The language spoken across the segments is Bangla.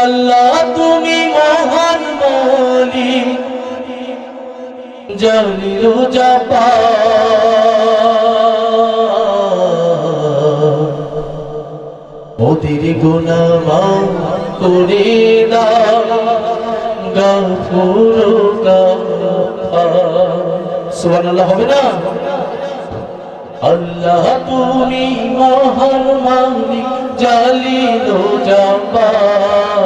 আল্লাহ তুমি মহান মালিক জালিল জাব্বার মোদের গুনাহ মাফ করে দাও গফুর গফফার সুবহানাল্লাহ হবে না আল্লাহ তুমি মহান মালিক জালিল জাব্বার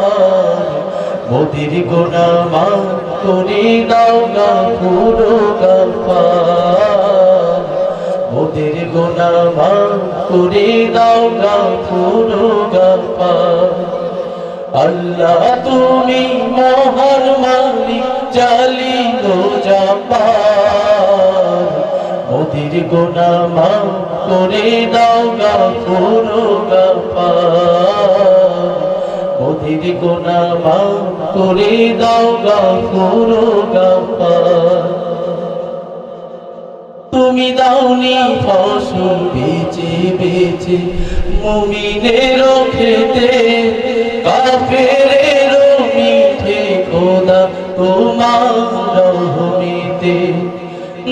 মোদের গুনাহ মাফ করে দাও গফুর গফফার মোদের গুনাহ মাফ করে দাও গফুর গফফার আল্লাহ তুমি মহান মালিক জালিল জাব্বার মোদের গুনাহ মাফ করে দাও গফুর গফফার মোদের গুনাহ মাফ করে দাও গফুর গফফার তুমি দাওনি ফসল বেচে বেচে মুমিনেরও খেতে কাফেরেরও মিঠে খোদা তোমার রহমতে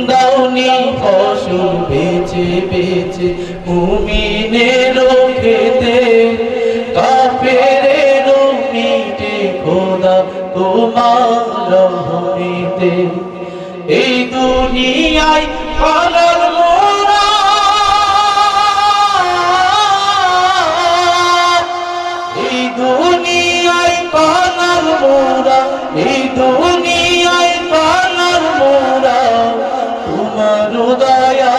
দাওনি ফসল বেচে বেচে মুমিনেরও খেতে কাফেরেরও মিঠে খোদা তোমার রহমতে এই দুনিয়ায় কালার মোরা এই দুনিয়ায় কালার মোরা এই দুনিয়ায় কালার মোরা তোমার দয়া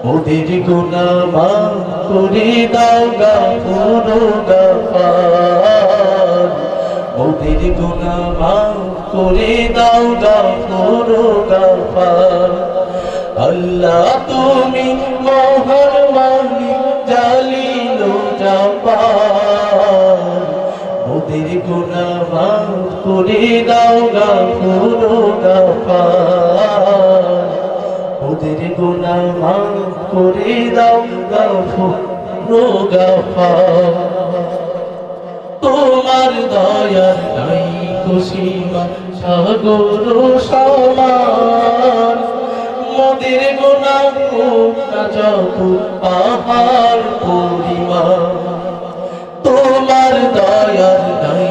মোদের গুনাহ মাফ করে দাও গফুর গফফার মোদের গুনাহ মাফ করে দাও গফুর গফফার আল্লাহ তুমি মহান মালিক জালিল জাব্বার মোদের গুনাহ মাফ করে দাও গফুর গফফার মোদের গুনাহ মাফ করে দাও গফুর গফফার তোমার দয়ার নাই সীমা সাগর সমান মোদের গুনাহ না যত পাহাড় পরিমাণ তোমার দয়ার নাই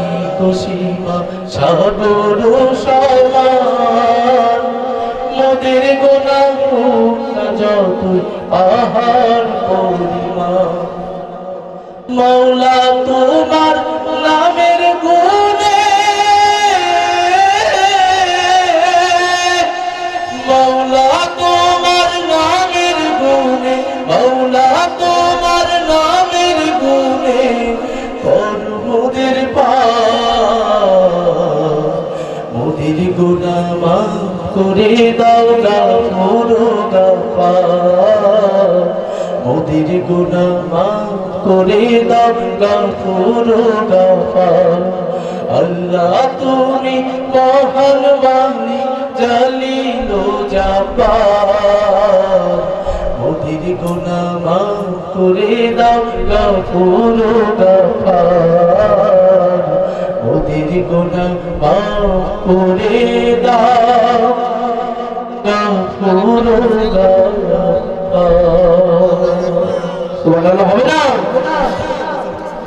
সীমা সাগর সমান মোদের গুনাহ না যত পাহাড় পরিমাণ মওলা তোমার নামের গুণে মওলা তোমার নামের গুণে মওলা তোমার নামের গুণে কর মোদের পার মোদের গুনাহ মাফ করে দাও গফুর গফফার মোদের গুনাহ মাফ করে দাও গফুর গফফার আল্লাহ তুমি মহান মালিক জালিল জাব্বার মোদের গুনাহ মাফ করে দাও গফুর গফফার মোদের গুনাহ মাফ করে দাও গফুর গফফার সুবহানাল্লাহ হবে না